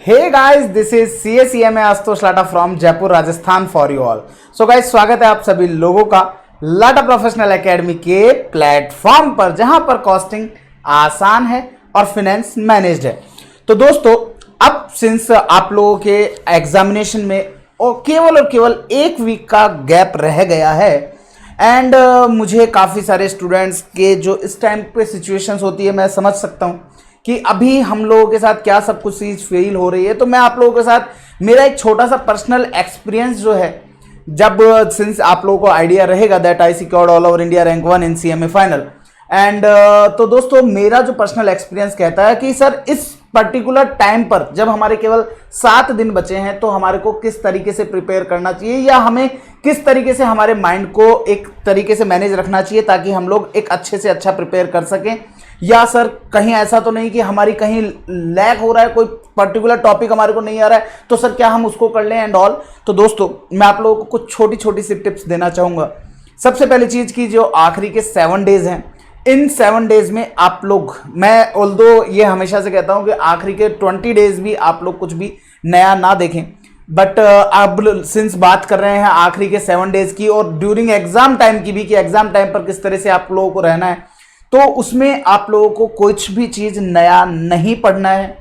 Hey guys, this is CACMA Ashutosh Lata from Jaipur Rajasthan for you all. So guys, स्वागत है आप सभी लोगों का लाटा प्रोफेशनल एकेडमी के प्लेटफॉर्म पर, जहां पर कॉस्टिंग आसान है और फाइनेंस मैनेज्ड है। तो दोस्तों, अब सिंस आप लोगों के एग्जामिनेशन में और केवल एक वीक का गैप रह गया है एंड मुझे काफ़ी सारे स्टूडेंट्स के जो इस टाइम पे सिचुएशंस होती है, मैं समझ सकता हूँ कि अभी हम लोगों के साथ क्या सब कुछ चीज़ फेल हो रही है। तो मैं आप लोगों के साथ मेरा एक छोटा सा पर्सनल एक्सपीरियंस जो है, जब सिंस आप लोगों को आइडिया रहेगा that I secured all over India rank 1 in CMA final and तो दोस्तों, मेरा जो पर्सनल एक्सपीरियंस कहता है कि सर इस पर्टिकुलर टाइम पर जब हमारे केवल 7 दिन बचे हैं तो हमारे को किस तरीके से प्रिपेयर करना चाहिए या हमें किस तरीके से हमारे माइंड को एक तरीके से मैनेज रखना चाहिए ताकि हम लोग एक अच्छे से अच्छा प्रिपेयर कर सकें। या सर कहीं ऐसा तो नहीं कि हमारी कहीं लैग हो रहा है, कोई पर्टिकुलर टॉपिक हमारे को नहीं आ रहा है, तो सर क्या हम उसको कर लें एंड ऑल। तो दोस्तों, मैं आप लोगों को कुछ छोटी छोटी सी टिप्स देना चाहूँगा। सबसे पहली चीज़ की जो आखिरी के 7 डेज हैं, इन 7 डेज में आप लोग, मैं ऑल्दो ये हमेशा से कहता हूँ कि आखिरी के 20 डेज भी आप लोग कुछ भी नया ना देखें, बट अब सिंस बात कर रहे हैं आखिरी के 7 डेज की और ड्यूरिंग एग्जाम टाइम की भी, कि एग्जाम टाइम पर किस तरह से आप लोगों को रहना है, तो उसमें आप लोगों को कुछ भी चीज नया नहीं पढ़ना है।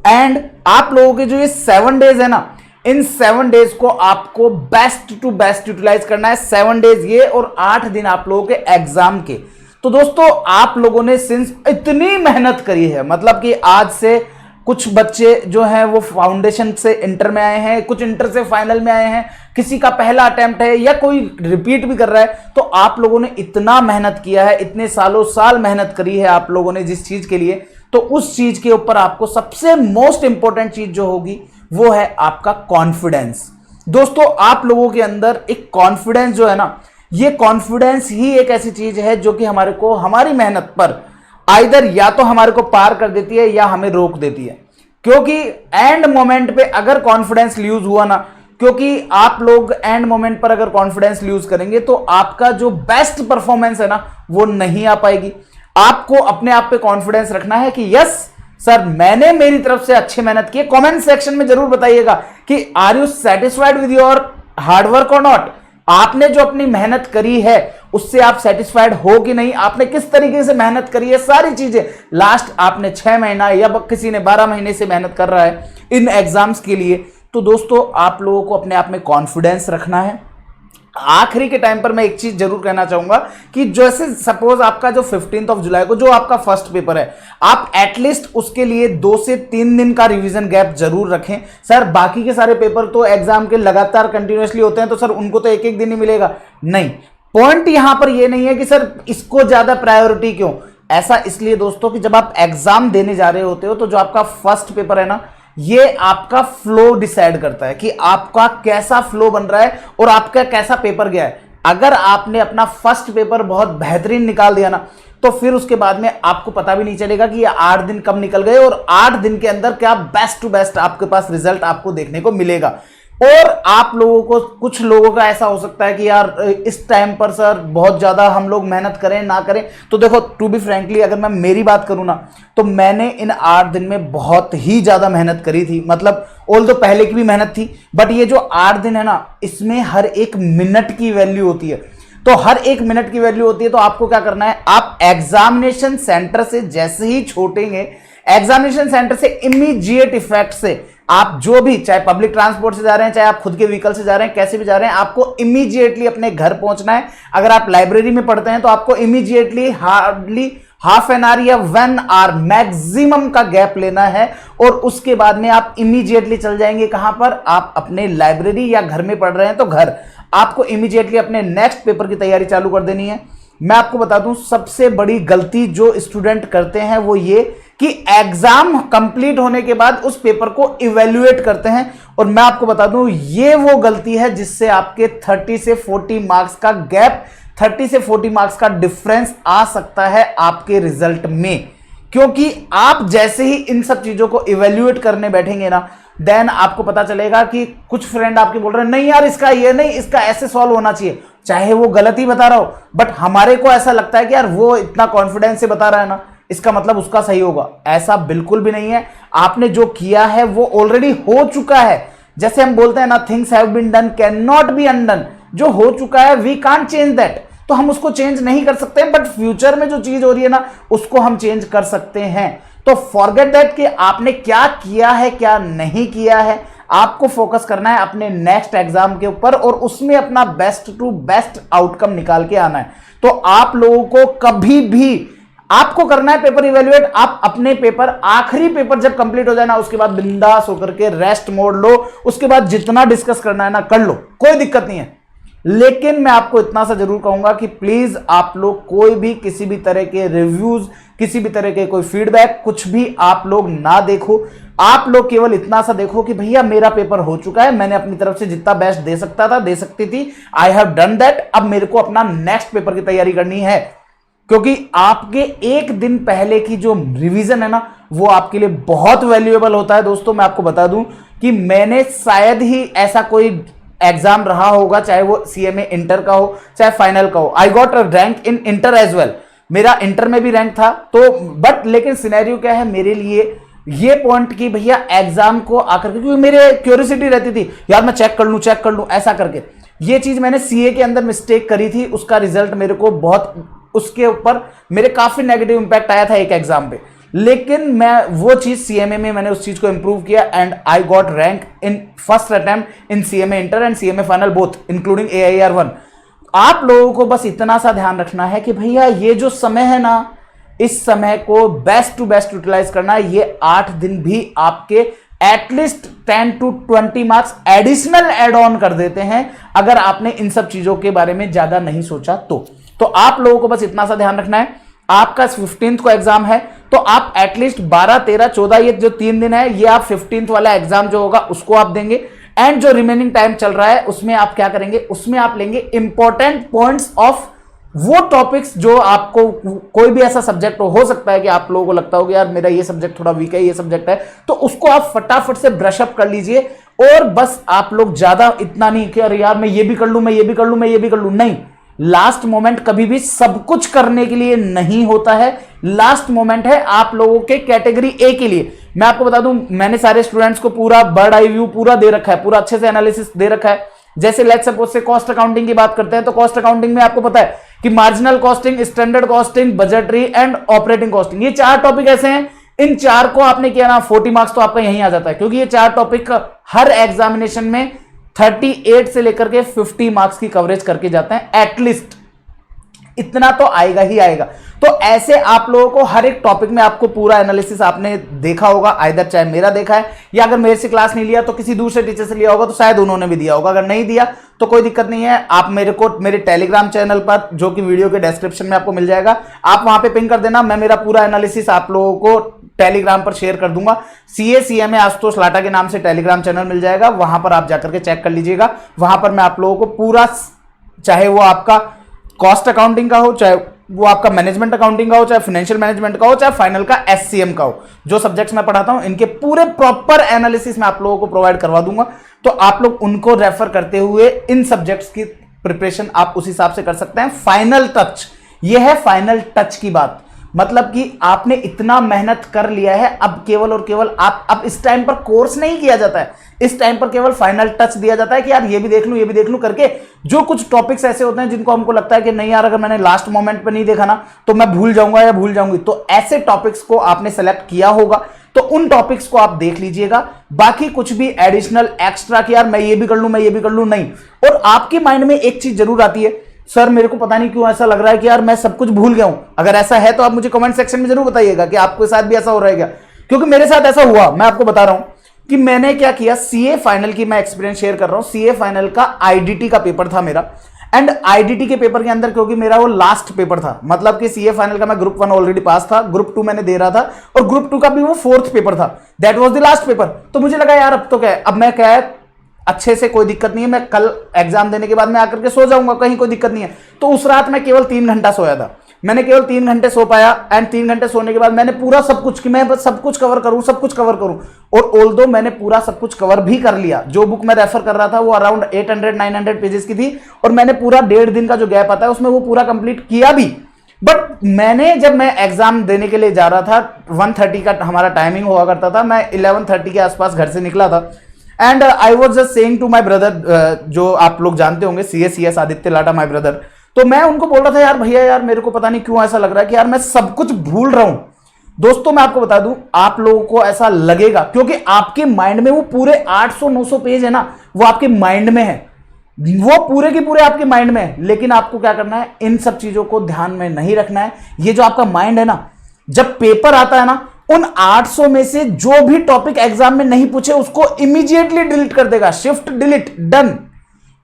एंड आप लोगों के जो ये 7 डेज है ना, इन 7 डेज को आपको बेस्ट टू बेस्ट यूटिलाइज करना है। 7 डेज ये और 8 दिन आप लोगों के एग्जाम के। तो दोस्तों, आप लोगों ने सिंस इतनी मेहनत करी है, मतलब कि आज से कुछ बच्चे जो हैं वो फाउंडेशन से इंटर में आए हैं, कुछ इंटर से फाइनल में आए हैं, किसी का पहला अटेम्प्ट है या कोई रिपीट भी कर रहा है। तो आप लोगों ने इतना मेहनत किया है, इतने सालों साल मेहनत करी है आप लोगों ने जिस चीज के लिए, तो उस चीज के ऊपर आपको सबसे मोस्ट इंपॉर्टेंट चीज जो होगी वो है आपका कॉन्फिडेंस। दोस्तों, आप लोगों के अंदर एक कॉन्फिडेंस जो है ना, ये कॉन्फिडेंस ही एक ऐसी चीज है जो कि हमारे को हमारी मेहनत पर आइदर या तो हमारे को पार कर देती है या हमें रोक देती है। क्योंकि एंड मोमेंट पे अगर कॉन्फिडेंस लूज हुआ ना, क्योंकि आप लोग एंड मोमेंट पर अगर कॉन्फिडेंस लूज करेंगे तो आपका जो बेस्ट परफॉर्मेंस है ना वो नहीं आ पाएगी। आपको अपने आप पे कॉन्फिडेंस रखना है कि यस सर, मैंने मेरी तरफ से अच्छी मेहनत की है। कमेंट सेक्शन में जरूर बताइएगा कि are you satisfied with your hard work और नॉट। आपने जो अपनी मेहनत करी है उससे आप सेटिस्फाइड हो कि नहीं, आपने किस तरीके से मेहनत करी है, सारी चीजें। लास्ट आपने 6 महीना या किसी ने 12 महीने से मेहनत कर रहा है इन एग्जाम्स के लिए। तो दोस्तों, आप लोगों को अपने आप में कॉन्फिडेंस रखना है। आखिरी के टाइम पर मैं एक चीज जरूर कहना चाहूंगा कि जैसे सपोज आपका जो 15 जुलाई को जो आपका फर्स्ट पेपर है, आप एटलीस्ट उसके लिए 2 से 3 दिन का रिवीजन गैप जरूर रखें। सर बाकी के सारे पेपर तो एग्जाम के लगातार कंटिन्यूअसली होते हैं, तो सर उनको तो एक दिन ही मिलेगा, नहीं। पॉइंट यहां पर यह नहीं है कि सर इसको ज्यादा प्रायोरिटी क्यों। ऐसा इसलिए दोस्तों कि जब आप एग्जाम देने जा रहे होते हो तो जो आपका फर्स्ट पेपर है ना, ये आपका फ्लो डिसाइड करता है कि आपका कैसा फ्लो बन रहा है और आपका कैसा पेपर गया है। अगर आपने अपना फर्स्ट पेपर बहुत बेहतरीन निकाल दिया ना, तो फिर उसके बाद में आपको पता भी नहीं चलेगा कि ये 8 दिन कब निकल गए और 8 दिन के अंदर क्या बेस्ट टू बेस्ट आपके पास रिजल्ट आपको देखने को मिलेगा। और आप लोगों को, कुछ लोगों का ऐसा हो सकता है कि यार इस टाइम पर सर बहुत ज़्यादा हम लोग मेहनत करें ना करें। तो देखो, टू बी फ्रैंकली अगर मैं मेरी बात करूं ना, तो मैंने इन 8 दिन में बहुत ही ज़्यादा मेहनत करी थी। मतलब ऑल्दो पहले की भी मेहनत थी, बट ये जो 8 दिन है ना, इसमें हर एक मिनट की वैल्यू होती है। तो हर एक मिनट की वैल्यू होती है, तो आपको क्या करना है, आप एग्जामिनेशन सेंटर से जैसे ही छोड़ेंगे, एग्जामिनेशन सेंटर से इमीडिएट इफेक्ट से आप जो भी, चाहे पब्लिक ट्रांसपोर्ट से जा रहे हैं, चाहे आप खुद के व्हीकल से जा रहे हैं, कैसे भी जा रहे हैं, आपको इमीडिएटली अपने घर पहुंचना है। अगर आप लाइब्रेरी में पढ़ते हैं तो आपको immediately hardly half an hour या 1 आवर मैक्सिमम का गैप लेना है और उसके बाद में आप इमीडिएटली चल जाएंगे कहां पर, आप अपने लाइब्रेरी या घर में पढ़ रहे हैं तो घर। आपको इमीडिएटली अपने नेक्स्ट पेपर की तैयारी चालू कर देनी है। मैं आपको बता दूं, सबसे बड़ी गलती जो स्टूडेंट करते हैं वो ये कि एग्जाम कंप्लीट होने के बाद उस पेपर को इवेल्युएट करते हैं। और मैं आपको बता दूं, ये वो गलती है जिससे आपके 30 से 40 मार्क्स का गैप, 30 से 40 मार्क्स का डिफरेंस आ सकता है आपके रिजल्ट में। क्योंकि आप जैसे ही इन सब चीजों को इवेल्युएट करने बैठेंगे ना, देन आपको पता चलेगा कि कुछ फ्रेंड आपके बोल रहे हैं नहीं यार इसका ये नहीं, इसका ऐसे सॉल्व होना चाहिए, चाहे वो गलत ही बता रहा हो, बट हमारे को ऐसा लगता है कि यार वो इतना कॉन्फिडेंस से बता रहा है ना, इसका मतलब उसका सही होगा, ऐसा बिल्कुल भी नहीं है। आपने जो किया है वो ऑलरेडी हो चुका है। जैसे हम बोलते हैं ना, things have been done can not be undone. जो हो चुका है वी कांट चेंज दैट, तो हम उसको चेंज नहीं कर सकते हैं, बट फ्यूचर में जो चीज हो रही है ना उसको हम चेंज कर सकते हैं। तो फॉरगेट दैट कि आपने क्या किया है क्या नहीं किया है। आपको फोकस करना है अपने नेक्स्ट एग्जाम के ऊपर और उसमें अपना बेस्ट टू बेस्ट आउटकम निकाल के आना है। तो आप लोगों को कभी भी आपको करना है पेपर इवेल्युएट। आप अपने पेपर, आखिरी पेपर जब कंप्लीट हो जाए ना, उसके बाद बिंदास होकर के रेस्ट मोड लो। उसके बाद जितना डिस्कस करना है ना कर लो, कोई दिक्कत नहीं है। लेकिन मैं आपको इतना सा जरूर कहूंगा कि प्लीज आप लोग कोई भी किसी भी तरह के रिव्यूज, किसी भी तरह के कोई फीडबैक, कुछ भी आप लोग ना देखो। आप लोग केवल इतना सा देखो कि भैया मेरा पेपर हो चुका है, मैंने अपनी तरफ से जितना बेस्ट दे सकता था, दे सकती थी, आई हैव डन दैट। अब मेरे को अपना नेक्स्ट पेपर की तैयारी करनी है, क्योंकि आपके एक दिन पहले की जो रिवीजन है ना वो आपके लिए बहुत वैल्यूएबल होता है। दोस्तों मैं आपको बता दूं कि मैंने शायद ही ऐसा कोई एग्जाम रहा होगा, चाहे वो सीएमए इंटर का हो चाहे फाइनल का हो। I got a rank in inter as well, मेरा इंटर में भी रैंक था। तो बट लेकिन सिनेरियो क्या है मेरे लिए, ये पॉइंट कि भैया एग्जाम को आकर के, क्योंकि मेरे क्यूरियोसिटी रहती थी यार मैं चेक कर लूं ऐसा करके। ये चीज मैंने सीए के अंदर मिस्टेक करी थी, उसका रिजल्ट मेरे को बहुत, उसके ऊपर मेरे काफी नेगेटिव इंपैक्ट आया था एक एग्जाम पे। लेकिन मैं वो चीज सीएमए में मैंने उस चीज को इंप्रूव किया and I got rank in first attempt in CMA inter and CMA final both including AIR1। आप लोगों को बस इतना सा ध्यान रखना है कि भैया ये जो समय है ना, इस समय को बेस्ट टू बेस्ट यूटिलाइज करना है। ये 8 दिन भी आपके at least 10 to 20 marks additional add on कर देते हैं, अगर आपने इन सब चीजों के बारे में ज्यादा नहीं सोचा तो आप लोगों को बस इतना सा ध्यान रखना है। आपका 15th को एग्जाम है तो आप एटलीस्ट 12, 13, 14 ये जो 3 दिन है, ये आप 15th वाला एग्जाम जो होगा उसको आप देंगे। एंड जो रिमेनिंग टाइम चल रहा है उसमें आप क्या करेंगे, उसमें आप लेंगे इंपॉर्टेंट पॉइंट्स ऑफ वो टॉपिक्स जो आपको, कोई भी ऐसा सब्जेक्ट हो सकता है कि आप लोगों को लगता हो कि यार मेरा ये सब्जेक्ट थोड़ा वीक है, ये सब्जेक्ट है, तो उसको आप फटाफट से ब्रश अप कर लीजिए। और बस आप लोग ज्यादा इतना नहीं कि यार मैं ये भी कर लूं, मैं ये भी कर लूं, मैं ये भी कर लूं, नहीं। लास्ट मोमेंट कभी भी सब कुछ करने के लिए नहीं होता है। लास्ट मोमेंट है आप लोगों के कैटेगरी ए के लिए। मैं आपको बता दूं, मैंने सारे स्टूडेंट्स को पूरा बर्ड आई व्यू पूरा दे रखा है, पूरा अच्छे से एनालिसिस दे रखा है। जैसे लेट्स सपोज से कॉस्ट अकाउंटिंग की बात करते हैं, तो कॉस्ट अकाउंटिंग में आपको पता है कि marginal costing, standard costing, budgetary and operating costing, ये 4 टॉपिक ऐसे हैं। इन 4 को आपने किया ना, 40 मार्क्स तो आपका यहीं आ जाता है, क्योंकि ये 4 टॉपिक हर एग्जामिनेशन में 38 से लेकर के 50 मार्क्स की कवरेज करके जाते हैं। एटलीस्ट इतना तो आएगा ही आएगा। तो ऐसे आप लोगों को हर एक टॉपिक में आपको पूरा एनालिसिस आपने देखा होगा, आइदर चाहे मेरा देखा है या अगर मेरे से क्लास नहीं लिया तो किसी दूसरे टीचर से लिया होगा, तो शायद उन्होंने भी दिया होगा। अगर नहीं दिया तो कोई दिक्कत नहीं है, आप मेरे को मेरे टेलीग्राम चैनल पर, जो कि वीडियो के डिस्क्रिप्शन में आपको मिल जाएगा, आप वहां पे पिंग कर देना। मैं मेरा पूरा एनालिसिस आप लोगों को टेलीग्राम पर शेयर कर दूंगा। CA/CMA आशुतोष लाटा के नाम से टेलीग्राम चैनल मिल जाएगा, वहां पर आप जाकर के चेक कर लीजिएगा। वहां पर मैं आप लोगों को पूरा, चाहे वो आपका कॉस्ट अकाउंटिंग का हो, चाहे वो आपका मैनेजमेंट अकाउंटिंग का हो, चाहे फाइनेंशियल मैनेजमेंट का हो, चाहे फाइनल का SCM का हो, जो सब्जेक्ट्स मैं पढ़ाता हूं इनके पूरे प्रॉपर एनालिसिस मैं आप लोगों को प्रोवाइड करवा दूंगा। तो आप लोग उनको रेफर करते हुए इन सब्जेक्ट्स की प्रिपरेशन आप उस हिसाब से कर सकते हैं। फाइनल टच, ये है फाइनल टच की बात, मतलब कि आपने इतना मेहनत कर लिया है, अब केवल और केवल आप, अब इस टाइम पर कोर्स नहीं किया जाता है, इस टाइम पर केवल फाइनल टच दिया जाता है कि यार ये भी देख लूं, ये भी देख लूं करके। जो कुछ टॉपिक्स ऐसे होते हैं जिनको हमको लगता है कि नहीं यार अगर मैंने लास्ट मोमेंट पे नहीं देखा ना तो मैं भूल जाऊंगा या भूल जाऊंगी, तो ऐसे टॉपिक्स को आपने सेलेक्ट किया होगा, तो उन टॉपिक्स को आप देख लीजिएगा। बाकी कुछ भी एडिशनल एक्स्ट्रा कि यार मैं ये भी कर लूं, मैं ये भी कर लूं, नहीं। और आपके माइंड में एक चीज जरूर आती है, सर मेरे को पता नहीं क्यों ऐसा लग रहा है कि यार मैं सब कुछ भूल गया हूं। अगर ऐसा है तो आप मुझे कमेंट सेक्शन में जरूर बताइएगा कि आपके साथ भी ऐसा हो रहा है क्या, क्योंकि मेरे साथ ऐसा हुआ। मैं आपको बता रहा हूं कि मैंने क्या किया, CA फाइनल की मैं एक्सपीरियंस शेयर कर रहा हूं। CA फाइनल का IDT का पेपर था मेरा, एंड IDT के पेपर के अंदर, क्योंकि मेरा वो लास्ट पेपर था, मतलब कि CA फाइनल का मैं ग्रुप 1 ऑलरेडी पास था, ग्रुप 2 मैंने दे रहा था और ग्रुप 2 का भी वो 4th पेपर था, that was the last paper. तो मुझे लगा यार अब तो क्या है, अब मैं क्या है अच्छे से, कोई दिक्कत नहीं है, मैं कल एग्जाम देने के बाद मैं आकर के सो जाऊंगा, कहीं कोई दिक्कत नहीं है। तो उस रात मैं केवल 3 घंटा सोया था, मैंने केवल 3 घंटे सो पाया, एंड 3 घंटे सोने के बाद मैंने पूरा सब कुछ, कि मैं बस सब कुछ कवर करूं, सब कुछ कवर करूं। और ऑल्दो मैंने पूरा सब कुछ कवर भी कर लिया। जो बुक मैं रेफर कर रहा था वो अराउंड 800-900 पेजेस की थी, और मैंने पूरा 1.5 दिन का जो गैप आता है उसमें वो पूरा कंप्लीट किया भी। बट मैंने जब मैं एग्जाम देने के लिए जा रहा था, 1:30 का हमारा टाइमिंग हुआ करता था, मैं 11:30 के आसपास घर से निकला था। And I was just saying to my brother, जो आप लोग जानते होंगे, CS Aditya Lata my brother. तो मैं उनको बोल रहा था, यार भैया यार मेरे को पता नहीं क्यों ऐसा लग रहा है कि यार मैं सब कुछ भूल रहा हूं। दोस्तों मैं आपको बता दूं, आप लोगों को ऐसा लगेगा क्योंकि आपके माइंड में वो पूरे 800-900 पेज है ना, वो आपके माइंड में है, वो पूरे के पूरे आपके माइंड में है। लेकिन आपको क्या करना है, इन सब चीजों को ध्यान में नहीं रखना है। ये जो आपका माइंड है ना, जब पेपर आता है ना, उन 800 में से जो भी टॉपिक एग्जाम में नहीं पूछे उसको इमीडिएटली डिलीट कर देगा। Shift delete done.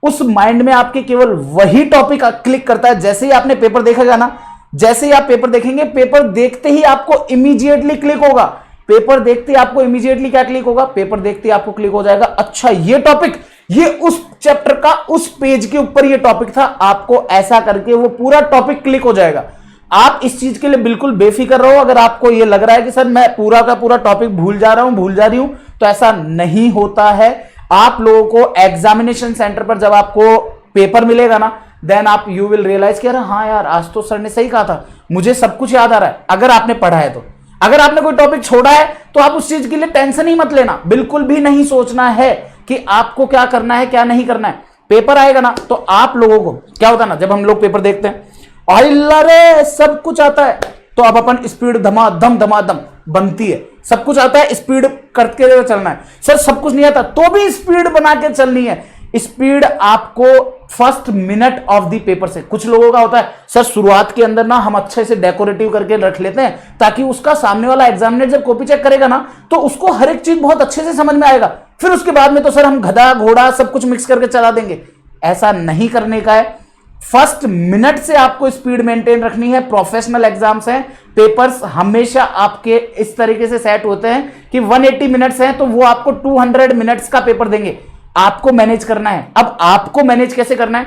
उस माइंड में आपके केवल वही टॉपिक क्लिक करता है। जैसे ही आपने पेपर देखेगा ना, जैसे ही आप पेपर देखेंगे, पेपर देखते ही आपको इमीडिएटली क्लिक होगा। पेपर देखते ही आपको इमीडिएटली क्या क्लिक होगा, पेपर देखते ही आपको क्लिक हो जाएगा, अच्छा ये टॉपिक, ये उस चैप्टर का उस पेज के ऊपर ये टॉपिक था। आपको ऐसा करके वो पूरा टॉपिक क्लिक हो जाएगा। आप इस चीज के लिए बिल्कुल बेफिक्र रहो। अगर आपको ये लग रहा है कि सर मैं पूरा का पूरा टॉपिक भूल जा रहा हूं, भूल जा रही हूं, तो ऐसा नहीं होता है। आप लोगों को एग्जामिनेशन सेंटर पर जब आपको पेपर मिलेगा ना, देन आप यू विल रियलाइज कि हाँ यार आज तो सर ने सही कहा था, मुझे सब कुछ याद आ रहा है। अगर आपने पढ़ा है तो, अगर आपने कोई टॉपिक छोड़ा है तो आप उस चीज के लिए टेंशन ही मत लेना। बिल्कुल भी नहीं सोचना है कि आपको क्या करना है क्या नहीं करना है। पेपर आएगा ना, तो आप लोगों को क्या होता है ना, जब हम लोग पेपर देखते हैं, अल्लाह रे सब कुछ आता है, तो अब अपन स्पीड धमाधम बनती है। सब कुछ आता है, स्पीड करके चलना है। सर सब कुछ नहीं आता तो भी स्पीड बना के चलनी है। स्पीड आपको first minute of the paper से। कुछ लोगों का होता है, सर शुरुआत के अंदर ना हम अच्छे से डेकोरेटिव करके रख लेते हैं ताकि उसका सामने वाला एग्जामिनर जब कॉपी चेक करेगा ना, तो उसको हर एक चीज बहुत अच्छे से समझ में आएगा। फिर उसके बाद में तो सर हम गधा घोड़ा सब कुछ मिक्स करके चला देंगे। ऐसा नहीं करने का है। फर्स्ट मिनट से आपको स्पीड मेंटेन रखनी है। प्रोफेशनल एग्जाम्स हैं, पेपर्स हमेशा आपके इस तरीके से सेट होते हैं कि 180 मिनट्स हैं तो वो आपको 200 मिनट्स का पेपर देंगे। आपको मैनेज करना है। अब आपको मैनेज कैसे करना है,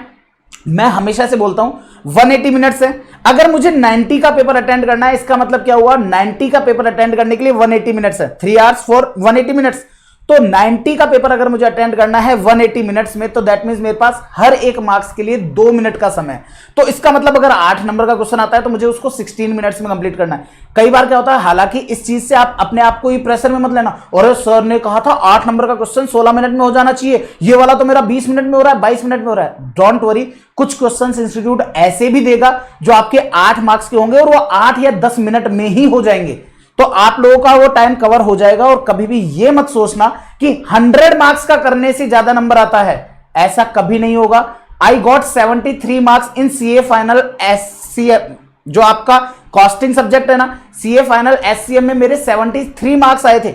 मैं हमेशा से बोलता हूं 180 मिनट्स है। अगर मुझे 90 का पेपर अटेंड करना है, इसका मतलब क्या हुआ, 90 का पेपर अटेंड करने के लिए 180 मिनट्स है। 3 आवर्स फॉर 180 मिनट्स। तो 90 का पेपर अगर मुझे अटेंड करना है 180 मिनट्स में, तो दैट मींस मेरे पास हर एक मार्क्स के लिए 2 मिनट का समय है। तो इसका मतलब अगर 8 नंबर का क्वेश्चन आता है तो मुझे उसको 16 मिनट्स में कंप्लीट करना है। कई बार क्या होता है, हालांकि इस चीज से आप अपने आप को ही प्रेशर में मत लेना, और सर ने कहा था 8 नंबर का क्वेश्चन 16 मिनट में हो जाना चाहिए, ये वाला तो मेरा 20 मिनट में हो रहा है, 22 मिनट में हो रहा है। डोंट वरी, कुछ क्वेश्चंस इंस्टीट्यूट ऐसे भी देगा जो आपके 8 मार्क्स के होंगे और वो 8 या 10 मिनट में ही हो जाएंगे। तो आप लोगों का वो टाइम कवर हो जाएगा। और कभी भी ये मत सोचना कि 100 मार्क्स का करने से ज्यादा नंबर आता है, ऐसा कभी नहीं होगा। I got 73 marks in CA final SCM, जो आपका कॉस्टिंग सब्जेक्ट है ना, CA फाइनल SCM में मेरे 73 मार्क्स आए थे,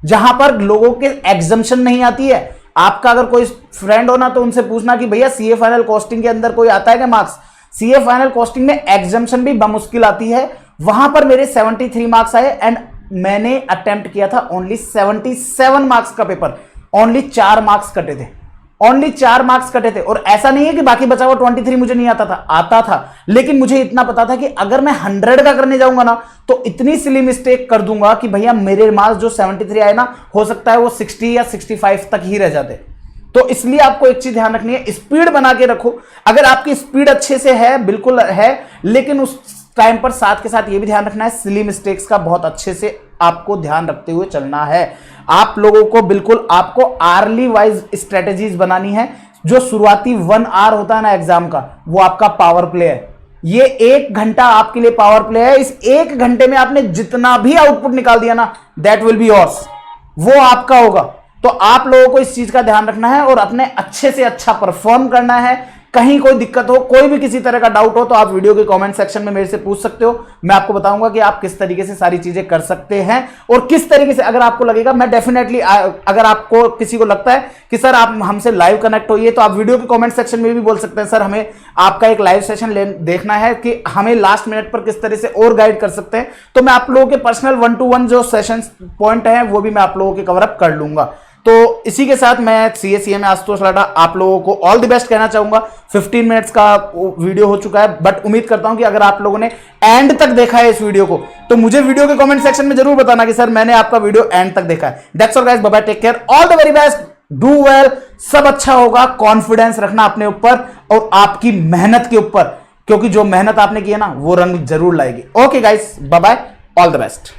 जहां पर लोगों के एग्जम्पशन नहीं आती है। आपका अगर कोई फ्रेंड हो ना, तो उनसे पूछना कि भैया CA फाइनल कॉस्टिंग के अंदर कोई आता है क्या मार्क्स। CA फाइनल कॉस्टिंग में एग्जम्पशन भी बमुश्किल आती है, वहां पर मेरे 73 मार्क्स आए। एंड मैंने अटेम्प्ट किया था ओनली 77 मार्क्स का पेपर, ओनली 4 मार्क्स कटे थे, ओनली 4 मार्क्स कटे थे। और ऐसा नहीं है कि बाकी बचा हुआ 23 मुझे नहीं आता था, आता था, लेकिन मुझे इतना पता था कि अगर मैं 100 का करने जाऊंगा ना, तो इतनी सिली मिस्टेक कर दूंगा कि भैया मेरे मार्क्स जो 73 आए ना, हो सकता है वो 60 या 65 तक ही रह जाते। तो इसलिए आपको एक चीज ध्यान रखनी है, स्पीड बना के रखो। अगर आपकी स्पीड अच्छे से है, बिल्कुल है, लेकिन उस टाइम पर साथ के साथ ये भी ध्यान रखना है, सिली मिस्टेक्स का बहुत अच्छे से आपको ध्यान रखते हुए चलना है। आप लोगों को बिल्कुल आपको आर्ली वाइज स्ट्रेटेजीज बनानी है। जो शुरुआती 1 आवर होता है ना एग्जाम का, वो आपका पावर प्ले है। ये 1 घंटा आपके लिए पावर प्ले है। इस 1 घंटे में आपने जितना भी आउटपुट निकाल दिया ना, दैट विल बी योर्स, वो आपका होगा। तो आप लोगों को इस चीज का ध्यान रखना है और अपने अच्छे से अच्छा परफॉर्म करना है। कहीं कोई दिक्कत हो, कोई भी किसी तरह का डाउट हो, तो आप वीडियो के कमेंट सेक्शन में मेरे से पूछ सकते हो। मैं आपको बताऊंगा कि आप किस तरीके से सारी चीजें कर सकते हैं और किस तरीके से, अगर आपको लगेगा, मैं डेफिनेटली, अगर आपको किसी को लगता है कि सर आप हमसे लाइव कनेक्ट होइए, तो आप वीडियो के कमेंट सेक्शन में भी बोल सकते हैं, सर हमें आपका एक लाइव सेशन देखना है कि हमें लास्ट मिनट पर किस तरह से और गाइड कर सकते हैं। तो मैं आप लोगों के पर्सनल 1-to-1 जो सेशन पॉइंट है वो भी मैं आप लोगों के कवर अप कर लूंगा। तो इसी के साथ मैं CA में आशुतोष लाटा आप लोगों को ऑल द बेस्ट कहना चाहूंगा। 15 मिनट्स का वीडियो हो चुका है, बट उम्मीद करता हूं कि अगर आप लोगों ने एंड तक देखा है इस वीडियो को, तो मुझे वीडियो के कमेंट सेक्शन में जरूर बताना कि सर मैंने आपका वीडियो एंड तक देखा है। That's all guys, bye bye, take care, all the very best, do well, सब अच्छा होगा। कॉन्फिडेंस रखना अपने ऊपर और आपकी मेहनत के ऊपर, क्योंकि जो मेहनत आपने की है ना वो रंग जरूर लाएगी। Okay guys, bye bye, all the best.